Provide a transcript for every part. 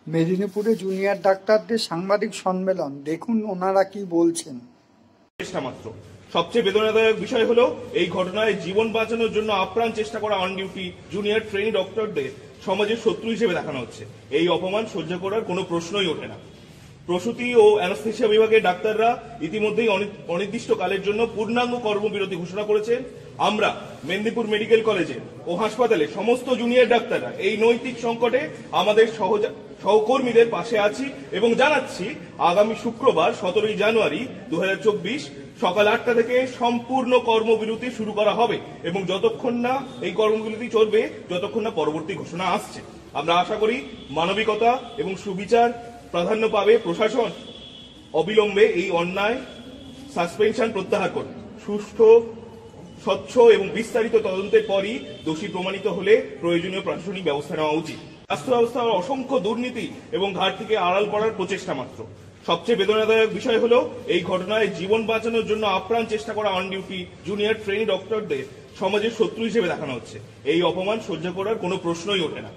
মেদিনীপুরে জুনিয়র ডাক্তারদের সাংবাদিক সম্মেলন, দেখুন ওনারা কি বলছেন। চেষ্টা মাত্র। সবচেয়ে বেদনাদায়ক বিষয় হলো এই ঘটনায় জীবন বাঁচানোর জন্য আপ্রাণ চেষ্টা করা অন ডিউটি জুনিয়র ট্রেনি ডক্টরদের সমাজের শত্রু হিসেবে দেখানো হচ্ছে। এই অপমান সহ্য করার কোনো প্রশ্নই ওঠে না। প্রসূতি ও অ্যানাস্থেসিয়া বিভাগের ডাক্তাররা ইতিমধ্যেই অনির্দিষ্টকালের জন্য পূর্ণাঙ্গ কর্মবিরতি ঘোষণা করেছেন। আমরা মেদিনীপুর মেডিকেল কলেজে ও হাসপাতালে সমস্ত জুনিয়র ডাক্তাররা এই নৈতিক সংকটে আমাদের সহকর্মীদের পাশে আছি এবং জানাচ্ছি আগামী শুক্রবার 17 জানুয়ারি 2024 সকাল 8টা থেকে সম্পূর্ণ কর্মবিরতি শুরু করা হবে এবং যতক্ষণ না এই কর্মবিরতি চলবে যতক্ষণ না পরবর্তী ঘোষণা আসছে। আমরা আশা করি মানবিকতা এবং সুবিচার প্রাধান্য পাবে। প্রশাসন অবিলম্বে এই অন্যায় সাসপেনশন প্রত্যাহার করবে। সুষ্ঠু, স্বচ্ছ এবং বিস্তারিত তদন্তের পরই দোষী প্রমাণিত হলে প্রয়োজনীয় প্রশাসনিক ব্যবস্থা নেওয়া উচিত। স্বাস্থ্য ব্যবস্থার অসংখ্য দুর্নীতি এবং ঘাটতিকে আড়াল করার প্রচেষ্টা মাত্র। সবচেয়ে বেদনাদায়ক বিষয় হলো এই ঘটনায় জীবন বাঁচানোর জন্য আপ্রাণ চেষ্টা করা অন ডিউটি জুনিয়র ট্রেনি ডক্টরদের সমাজের শত্রু হিসেবে দেখানো হচ্ছে। এই অপমান সহ্য করার কোনো প্রশ্নই ওঠে না।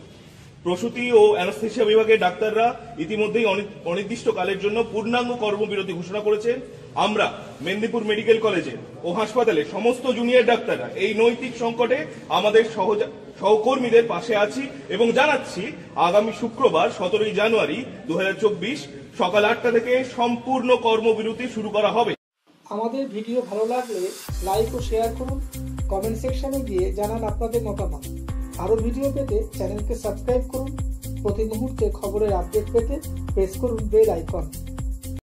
প্রসূতি ও অ্যানাস্থেসিয়া বিভাগের ডাক্তাররা ইতিমধ্যেই অনির্দিষ্টকালের জন্য পূর্ণাঙ্গ কর্মবিরতি ঘোষণা করেছেন। আমরা মেদিনীপুর মেডিকেল কলেজে ও হাসপাতালে সমস্ত জুনিয়র ডাক্তাররা এই নৈতিক সংকটে আমাদের সহকর্মীদের পাশে আছি এবং জানাচ্ছি আগামী শুক্রবার 17 জানুয়ারি 2024 সকাল 8টা থেকে সম্পূর্ণ কর্মবিরতি শুরু করা হবে। আমাদের ভিডিও ভালো লাগলে লাইক ও শেয়ার করুন, কমেন্ট সেকশনে গিয়ে জানান আপনাদের মতামত। আরো ভিডিও পেতে চ্যানেলকে সাবস্ক্রাইব করুন। প্রতি মুহূর্তে খবরের আপডেট পেতে প্রেস করুন বেল আইকন।